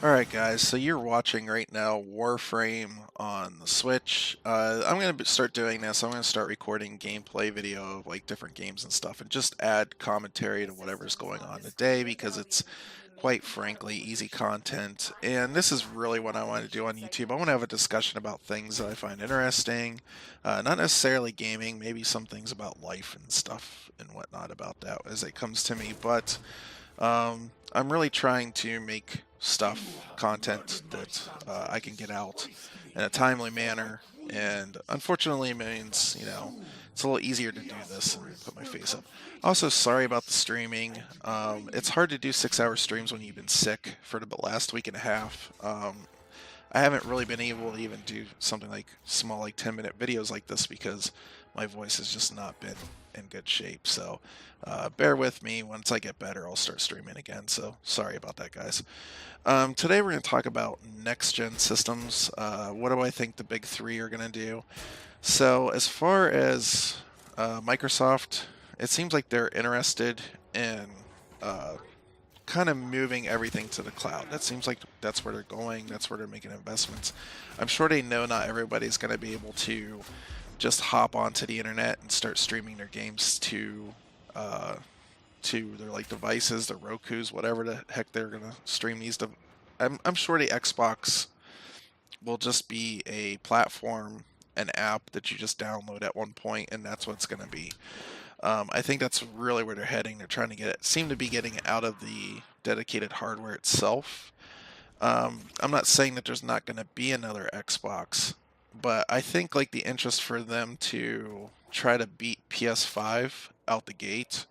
Alright guys, so you're watching right now Warframe on the Switch. I'm going to start doing this. I'm going to start recording gameplay video of like different games and stuff and just add commentary to whatever's going on today because it's quite frankly easy content. And this is really what I want to do on YouTube. I want to have a discussion about things that I find interesting, not necessarily gaming, maybe some things about life and stuff and whatnot about that as it comes to me, but I'm really trying to make content that I can get out in a timely manner, and unfortunately it means, it's a little easier to do this and put my face up. Also, sorry about the streaming. It's hard to do 6-hour streams when you've been sick for the last week and a half. I haven't really been able to even do something like small, like 10-minute videos like this because my voice has just not been in good shape. So bear with me. Once I get better, I'll start streaming again. So sorry about that, guys. Today we're going to talk about next-gen systems. What do I think the big three are going to do? So as far as Microsoft, it seems like they're interested in uh, kind of moving everything to the cloud. That seems like that's where they're going. That's where they're making investments. I'm sure they know not everybody's going to be able to just hop onto the internet and start streaming their games uh, to their like devices, their Roku's, whatever the heck they're going to stream these. I'm sure the Xbox will just be a platform, an app that you just download at one point, and that's what it's going to be. I think that's really where they're heading. They're trying to seem to be getting out of the dedicated hardware itself. I'm not saying that there's not going to be another Xbox, but I think like the interest for them to try to beat PS5 out the gate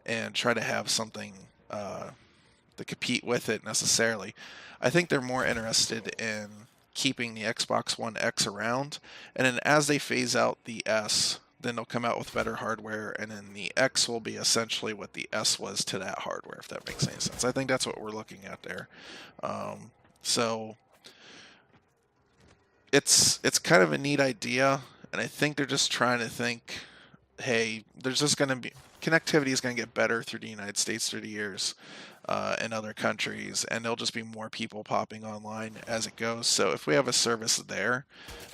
and try to have something to compete with it necessarily. I think they're more interested in keeping the Xbox One X around, and then as they phase out the S, then they'll come out with better hardware, and then the X will be essentially what the S was to that hardware, if that makes any sense. I think that's what we're looking at there. So it's kind of a neat idea, and I think they're just trying to think, hey, there's just going to be connectivity is going to get better through the United States through the years in other countries, and there'll just be more people popping online as it goes. So if we have a service there,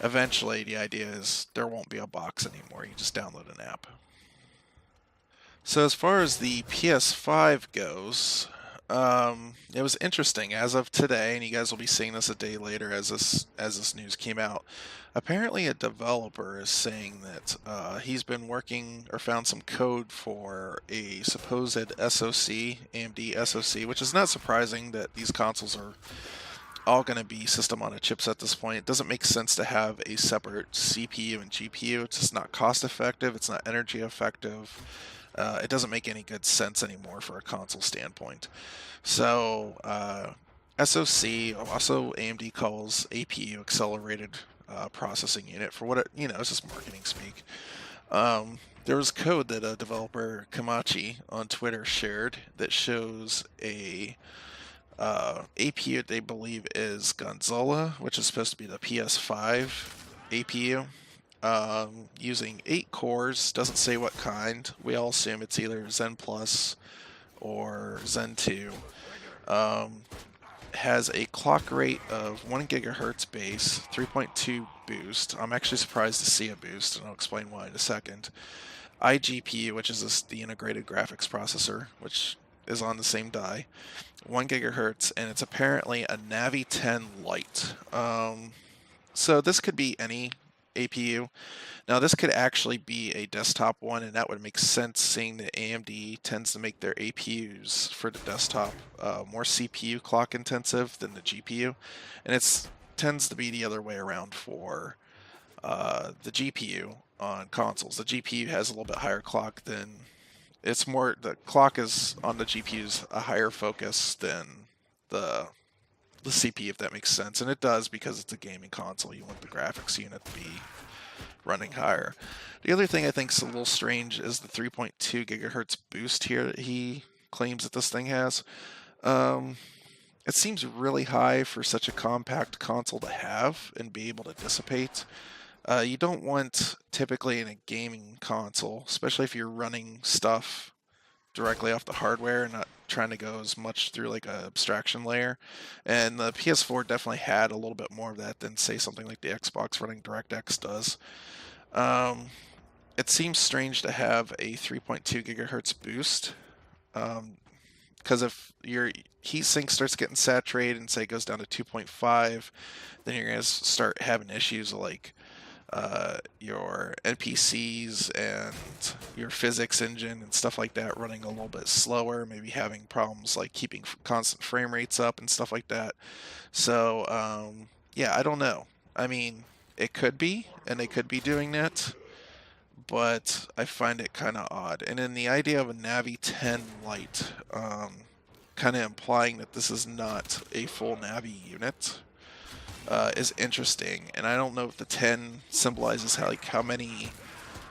eventually the idea is there won't be a box anymore. You just download an app. So as far as the PS5 goes, it was interesting as of today, and you guys will be seeing this a day later as this news came out. Apparently, a developer is saying that he's been working or found some code for a supposed SoC, AMD SoC, which is not surprising that these consoles are all going to be system on a chips at this point. It doesn't make sense to have a separate CPU and GPU. It's just not cost effective. It's not energy effective. It doesn't make any good sense anymore for a console standpoint. So SoC, also AMD calls APU, accelerated processing unit, for what it's just marketing speak. There was code that a developer, Kamachi, on Twitter shared that shows a APU that they believe is Gonzola, which is supposed to be the PS5 APU, using 8 cores. Doesn't say what kind. We all assume it's either Zen Plus or Zen 2. Has a clock rate of 1 gigahertz base, 3.2 boost. I'm actually surprised to see a boost, and I'll explain why in a second. iGPU, which is the integrated graphics processor, which is on the same die, 1 gigahertz, and it's apparently a Navi 10 Lite. So this could be any APU. Now this could actually be a desktop one, and that would make sense, seeing that AMD tends to make their APUs for the desktop more CPU clock intensive than the GPU, and it tends to be the other way around for the GPU on consoles. The GPU has a little bit higher clock than the clock is on the GPU's a higher focus than the CPU, if that makes sense, and it does because it's a gaming console. You want the graphics unit to be running higher. The other thing I think is a little strange is the 3.2 gigahertz boost here that he claims that this thing has. It seems really high for such a compact console to have and be able to dissipate. You don't want, typically in a gaming console, especially if you're running stuff directly off the hardware and not trying to go as much through like a abstraction layer. And the PS4 definitely had a little bit more of that than say something like the Xbox running DirectX does. It seems strange to have a 3.2 gigahertz boost, because if your heatsink starts getting saturated and say it goes down to 2.5, then you're going to start having issues like your NPCs and your physics engine and stuff like that running a little bit slower, maybe having problems like keeping constant frame rates up and stuff like that. So, yeah, I don't know. I mean, it could be, and they could be doing that, but I find it kind of odd. And then the idea of a Navi 10 Lite, kind of implying that this is not a full Navi unit, is interesting. And I don't know if the 10 symbolizes how many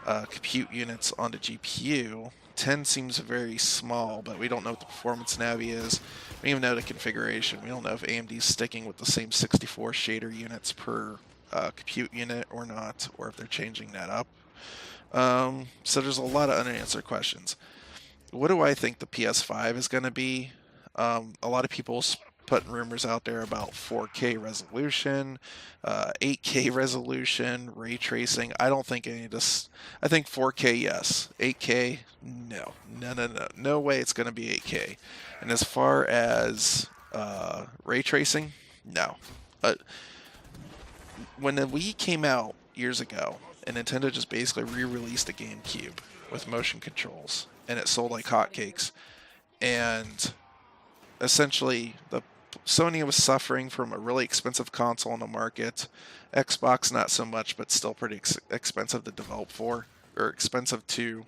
compute units on the GPU. 10 seems very small, but we don't know what the performance Navi is. We don't even know the configuration. We don't know if AMD's sticking with the same 64 shader units per compute unit or not, or if they're changing that up. So there's a lot of unanswered questions. What do I think the PS5 is going to be? A lot of people putting rumors out there about 4K resolution, 8K resolution, ray tracing. I don't think any of this. I think 4K, yes. 8K, no. No way it's going to be 8K. And as far as ray tracing, no. When the Wii came out years ago, and Nintendo just basically re-released the GameCube with motion controls, and it sold like hotcakes. And essentially, the Sony was suffering from a really expensive console on the market. Xbox not so much, but still pretty expensive to develop for, or expensive to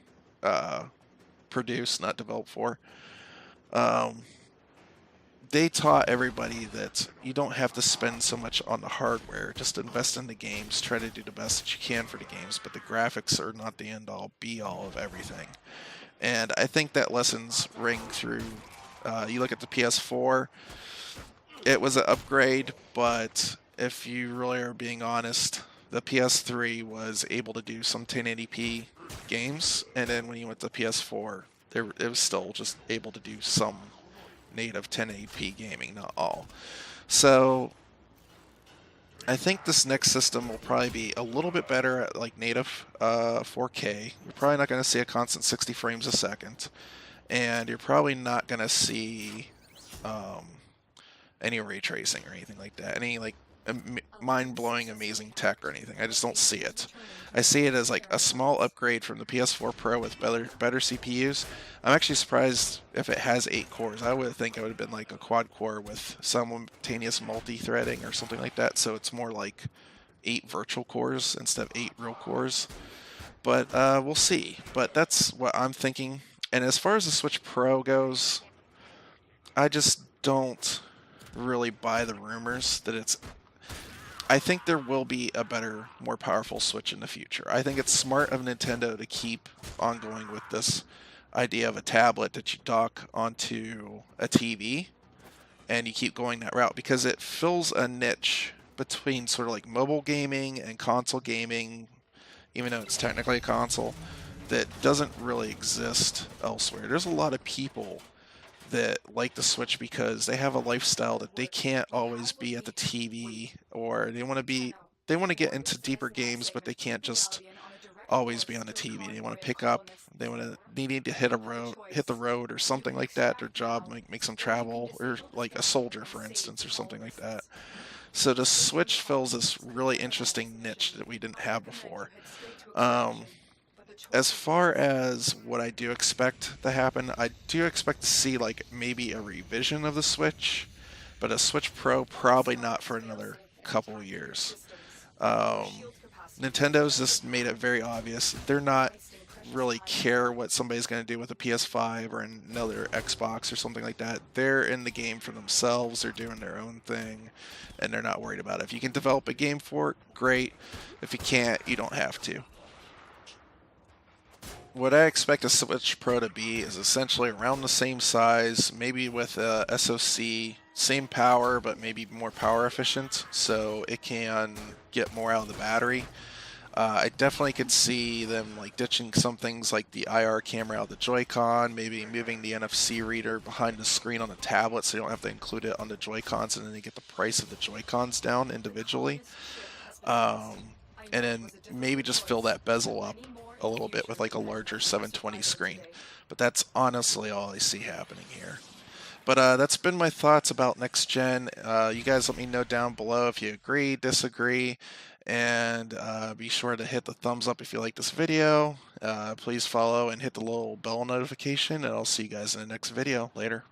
produce, not develop for. They taught everybody that you don't have to spend so much on the hardware. Just invest in the games, try to do the best that you can for the games, but the graphics are not the end-all, be-all of everything. And I think that lessons ring through. You look at the PS4, it was an upgrade, but if you really are being honest, the PS3 was able to do some 1080p games, and then when you went to PS4, it was still just able to do some native 1080p gaming, not all. So I think this next system will probably be a little bit better at like native 4K. You're probably not going to see a constant 60 frames a second, and you're probably not going to see any ray tracing or anything like that. Any like mind-blowing, amazing tech or anything. I just don't see it. I see it as like a small upgrade from the PS4 Pro with better CPUs. I'm actually surprised if it has 8 cores. I would think it would have been like a quad core with simultaneous multi-threading or something like that. So it's more like 8 virtual cores instead of 8 real cores. But we'll see. But that's what I'm thinking. And as far as the Switch Pro goes, I just don't really buy the rumors that it's. I think there will be a better, more powerful Switch in the future. I think it's smart of Nintendo to keep ongoing with this idea of a tablet that you dock onto a TV, and you keep going that route because it fills a niche between sort of like mobile gaming and console gaming, even though it's technically a console, that doesn't really exist elsewhere. There's a lot of people that like the Switch because they have a lifestyle that they can't always be at the TV, or they want to get into deeper games, but they can't just always be on the TV. They want to pick up, they want to need to hit the road or something like that. Their job makes them travel, or like a soldier, for instance, or something like that. So the Switch fills this really interesting niche that we didn't have before. As far as what I do expect to happen, I do expect to see like maybe a revision of the Switch, but a Switch Pro probably not for another couple of years. Nintendo's just made it very obvious they're not really care what somebody's going to do with a PS5 or another Xbox or something like that. They're in the game for themselves. They're doing their own thing, and they're not worried about it. If you can develop a game for it, great. If you can't, you don't have to. What I expect a Switch Pro to be is essentially around the same size, maybe with a SoC, same power, but maybe more power efficient, so it can get more out of the battery. I definitely could see them like ditching some things like the IR camera out of the Joy-Con, maybe moving the NFC reader behind the screen on the tablet so you don't have to include it on the Joy-Cons, and then they get the price of the Joy-Cons down individually. Um, and then maybe just fill that bezel up a little bit with like a larger 720 screen. But that's honestly all I see happening here. But that's been my thoughts about next gen. You guys let me know down below if you agree, disagree, and be sure to hit the thumbs up if you like this video. Please follow and hit the little bell notification, and I'll see you guys in the next video. Later.